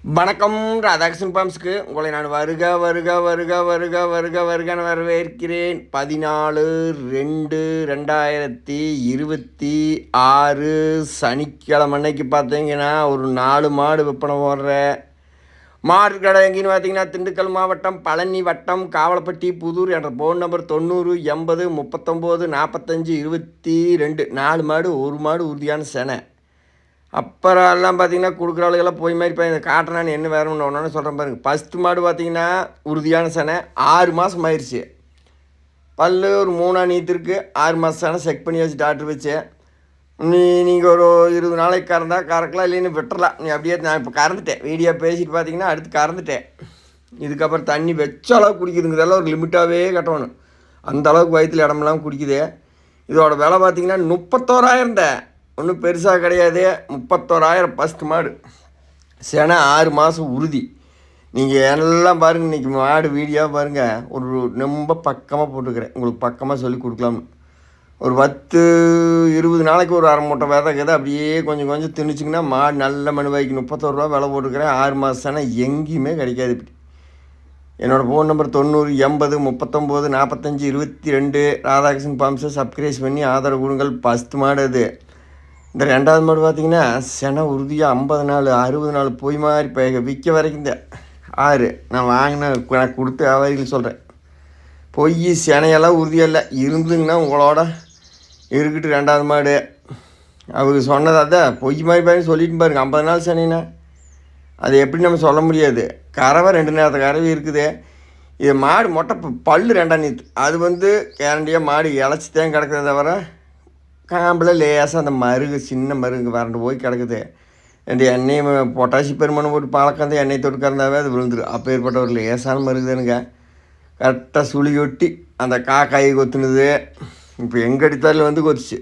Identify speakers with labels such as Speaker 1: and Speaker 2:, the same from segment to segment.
Speaker 1: வணக்கம். ராதாகிருஷ்ணன் பாம்ஸ்க்கு உங்களை நான் வருக வருக வருக வருக வருக வருகன்னு வரவேற்கிறேன். 14/2/2026 சனிக்கிழமை அன்னைக்கு பார்த்தீங்கன்னா ஒரு 4 மாடு விற்பனை போடுற மாடு கடை எங்கேன்னு பார்த்தீங்கன்னா திண்டுக்கல் மாவட்டம் பழனி வட்டம் காவலப்பட்டி புதூர் என்ற ஃபோன் நம்பர் 90 80 39 45 22. 4 மாடு, ஒரு மாடு உறுதியான செனை. அப்புறம் எல்லாம் பார்த்தீங்கன்னா கொடுக்குற ஆளுகெல்லாம் போய் மாதிரி இப்போ இந்த காட்டுறான்னு என்ன வேணும்னு ஒன்று சொல்கிறேன் பாருங்கள். ஃபஸ்ட்டு மாடு பார்த்தீங்கன்னா உறுதியான செனை, 6 மாதம் ஆயிடுச்சு. பல் ஒரு 3 நீத்திருக்கு. 6 மாதம் செனை செக் பண்ணி வச்சு டாக்டர் வச்சு நீங்கள் ஒரு 20 நாளைக்கு கறக்கலாம், இல்லைன்னு விட்டுறலாம். நீ அப்படியே நான் இப்போ கறந்துட்டேன். வீடியோ பேசிட்டு பார்த்தீங்கன்னா அடுத்து கறந்துட்டேன். இதுக்கப்புறம் தண்ணி வச்ச அளவுக்கு குடிக்குதுங்க. இதெல்லாம் ஒரு லிமிட்டாகவே கட்டணும். அந்த அளவுக்கு வயிற்றுல இடமெல்லாம் குடிக்குது. இதோட விலை பார்த்தீங்கன்னா 31,000 தான். ஒன்றும் பெருசாக கிடையாது. 31,000 ஃபஸ்ட்டு மாடு. செனை 6 மாதம் உறுதி. நீங்கள் எல்லாம் பாருங்கள். இன்றைக்கி மாடு வீடியோ பாருங்கள். ஒரு ரொம்ப பக்கமாக போட்டுக்கிறேன். உங்களுக்கு பக்கமாக சொல்லி கொடுக்கலாம்னு. ஒரு 10-20 நாளைக்கு ஒரு அரை மூட்டை விதைக்குது. அப்படியே கொஞ்சம் கொஞ்சம் திணிச்சிங்கன்னா மாடு நல்ல மனுவாய்க்கு 31 ரூபா விலை போட்டுக்கிறேன். 6 மாதம் செனை எங்கேயுமே கிடைக்காது. இப்படி என்னோடய ஃபோன் நம்பர் 90 80 39 45 22. ராதாகிருஷ்ணன் பாம்ஸை சப்ஸ்கிரைப் பண்ணி ஆதரவு கொடுங்கள். ஃபஸ்ட்டு மாடு அது. இந்த 2வது மாடு பார்த்திங்கன்னா செனை உறுதியாக 50 நாள் 60 நாள் போய் மாதிரி இப்போ விற்க வரைக்கும் இந்த 6 நான் வாங்கின நான் கொடுத்து வியாபாரிகள் சொல்கிறேன். பொய் செனையெல்லாம் உறுதியாக இல்லை. இருந்துங்கன்னா உங்களோட இருக்கட்டும். 2வது மாடு அவங்க சொன்னது அதான் பொய் மாதிரி பாருங்க சொல்லிட்டு பாருங்க. 50 நாள் செனைனா அது எப்படி நம்ம சொல்ல முடியாது. கறவை 2 நேரத்து கறவை இருக்குது. இது மாடு மொட்டை பல் 2ஆம் நீத்து. அது கேரண்டியாக மாடு இழைச்சித்தான் கிடக்கிறத தவிர காம்பில் லேசாக அந்த மருகு சின்ன மருகு வறண்டு போய் கிடக்குது. ரெண்டு எண்ணெய் பொட்டாசி பெருமணம் போட்டு பழக்கந்து எண்ணெய் தொட்டு கறந்தாவே அது விழுந்துடும். அப்போ ஏற்பட்ட ஒரு லேசான மருகுதானுங்க. கரெக்டாக சுழி ஒட்டி அந்த காக்காயை கொத்துனுது. இப்போ எங்கள் அடித்தாரில் கொத்துச்சு.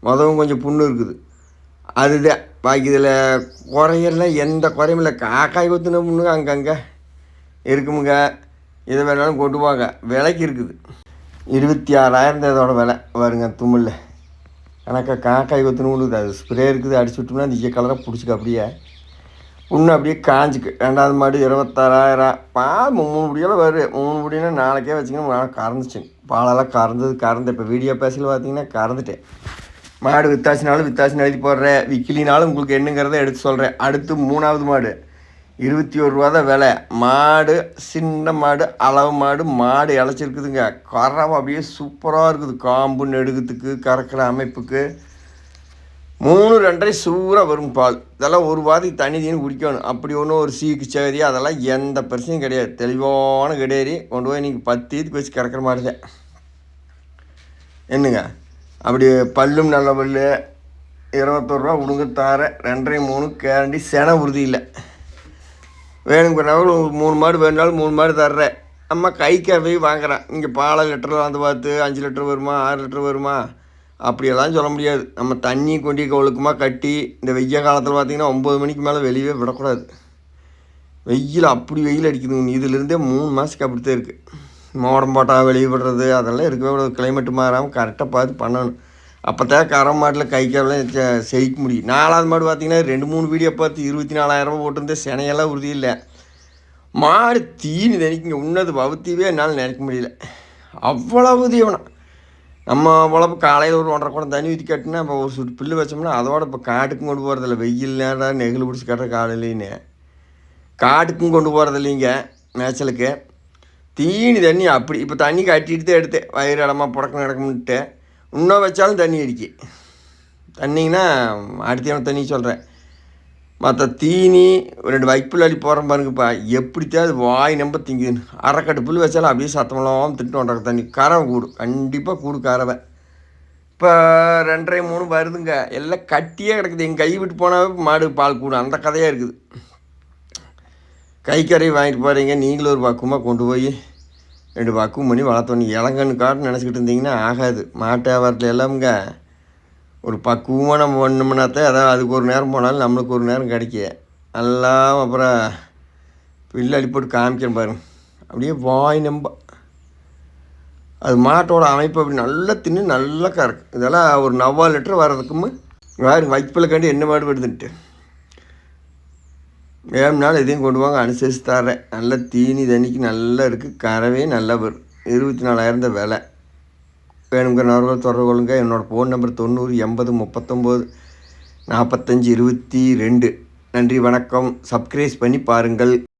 Speaker 1: மொதவும் கொஞ்சம் புண்ணு இருக்குது. அதுதான் பாக்கி இதில் குறையெல்லாம் எந்த குறையும் இல்லை. காக்காய் கொத்துன புண்ணுங்க அங்கங்கே இருக்குமுங்க. இதை வேணாலும் கொண்டு போங்க. விலைக்கு இருக்குது. 26,000 இதோட விலை வருங்க. தும்மில் கணக்காக காக்காய் கொத்துன்னு விழுது. அது ஸ்ப்ரே இருக்குது. அடிச்சு விட்டோம்னா அந்த கலராக பிடிச்சிக்க. அப்படியே புண்ணு அப்படியே காஞ்சிக்கு. 2வது மாடு 26,000. பால் 3 முடியெல்லாம் வரும். 3 முடினா நாளைக்கே வச்சிங்கன்னா கறந்துச்சு. பாலெல்லாம் கறந்து இப்போ வீடியோ பேசல பார்த்தீங்கன்னா கறந்துட்டேன். மாடு வித்தாச்சினாலும் எழுதி போடுறேன். விக்கிலினாலும் உங்களுக்கு என்னங்கிறத எடுத்து சொல்கிறேன். அடுத்து 3வது மாடு 21 ரூபா தான் விலை. மாடு சின்ன மாடு, அளவு மாடு. மாடு இழைச்சிருக்குதுங்க. கறவை அப்படியே சூப்பராக இருக்குது. காம்பு நெடுகிறதுக்கு கறக்கிற அமைப்புக்கு 3-2.5 சூறாக வரும் பால். இதெல்லாம் ஒரு வாரத்துக்கு தண்ணி தீனி குடிக்கணும். அப்படி ஒன்றும் ஒரு சீக்கு சேரி அதெல்லாம் எந்த பிரச்சனையும் கிடையாது. தெளிவான கிடையாது. கொண்டு போய் நீங்கள் 10 ஈத்துக்கு வச்சு கறக்கிற மாதிரி தான் என்னங்க. அப்படி பல்லும் நல்ல பல். 21 ரூபா உடுங்க தார. 2.5-3 கேரண்டி. செனை உறுதி இல்லை. வேணுங்கிறனாலும் 3 மாடு வேணுனாலும் 3 மாடு தர்றேன். நம்ம கைக்கு போய் வாங்குறேன். இங்கே பாலை லிட்டரில் பார்த்து 5 லிட்டர் வருமா 6 லிட்டர் வருமா அப்படியெல்லாம் சொல்ல முடியாது. நம்ம தண்ணி கொண்டு ஒழுக்கமாக கட்டி இந்த வெய்ய காலத்தில் பார்த்திங்கன்னா 9 மணிக்கு மேலே வெளியே விடக்கூடாது. வெயில் அப்படி வெயில் அடிக்குதுங்க. இதிலிருந்தே 3 மாதத்துக்கு அப்படித்தான் இருக்குது. மோடம் போட்டால் வெளியே விடுறது அதெல்லாம் இருக்கவே கூடாது. கிளைமேட்டு மாறாமல் கரெக்டாக பார்த்து பண்ணணும். அப்போ தான் கரை மாட்டில் கைக்கெல்லாம் செய்ய முடியும். 4வது மாடு பார்த்திங்கன்னா 2-3 வீடியோ பார்த்து 24,000 போட்டிருந்தேன். செனையெல்லாம் உறுதி இல்லை. மாடு தீனி நினைக்குங்க. உன்னது பவுத்தியவே என்னால் நினைக்க முடியல. அவ்வளவு தீவனம். நம்ம பொழப்பு காலையில் ஒரு 1.5 குடம் தண்ணி ஊற்றி கட்டினா இப்போ ஒரு சுட்டு புல்லு வச்சோம்னா அதோட இப்போ காட்டுக்கும் கொண்டு போகிறதில்ல. வெயில் நேரம் நெகிழ் பிடிச்சி கட்டுற காலையிலேன்னு காட்டுக்கும் கொண்டு போகிறதில்லைங்க மேய்ச்சலுக்கு. தீனி தண்ணி அப்படி இப்போ தண்ணி கட்டிட்டு தான் எடுத்தேன். வயிறு இடமா புடக்கம் நடக்கும்னுட்டு. இன்னும் வச்சாலும் தண்ணி அடிக்கி. தண்ணிங்கன்னா அடுத்த தண்ணி சொல்கிறேன். மற்ற தீனி 2 வைப்புல் அடி போகிறேன் பாருங்கப்பா. எப்படித்தான் அது வாய் நம்ப திங்குதுன்னு. அரைக்கட்டு புல் வச்சாலும் அப்படியே சத்தமெல்லாம் திட்டு ஒன்றரை தண்ணி. கறவை கூடு கண்டிப்பாக கூடு கறவை. இப்போ 2.5-3 வருதுங்க. எல்லாம் கட்டியே கிடக்குது. எங்கள் கை விட்டு போனாவே மாடு பால் கூடும். அந்த கதையாக இருக்குது. கைக்கறி வாங்கிட்டு போகிறீங்க. நீங்களும் ஒரு பக்குவமாக கொண்டு போய் 2 பக்குவம் பண்ணி வளர்த்தோன்னு இளங்கன்னு காட்டு நினச்சிக்கிட்டு இருந்தீங்கன்னா ஆகாது. மாட்டு வியாபாரத்தில் எல்லாமுங்க ஒரு பக்குவமாக நம்ம பண்ணோம்னாத்தான் அதான் அதுக்கு ஒரு நேரம் போனாலும் நம்மளுக்கு ஒரு நேரம் கிடைக்கும். எல்லாம் அப்புறம் பில்லு அடி போட்டு காமிக்கிறேன் பாருங்க. அப்படியே வாய் நம்ப அது மாட்டோட அமைப்பு அப்படி நல்லா தின்னு நல்லா கறக்கு. இதெல்லாம் ஒரு 4 லிட்டர் வர்றதுக்கும் வேறு வைப்பில் கண்டு என்ன மாடு வருதுன்ட்டு வேணும்னாலும் இதையும் கொண்டு வாங்க, அனுசரித்து தரேன். நல்ல தீனி தண்ணிக்கு நல்லா இருக்குது, கறவே நல்லா வரும். 24,000 தான் விலை. வேணுங்கிற நபர்கள் தொடர்பு கொள்ளுங்க. என்னோடய ஃபோன் நம்பர் 90 80 39 45 22. நன்றி, வணக்கம். சப்ஸ்கிரைப் பண்ணி பாருங்கள்.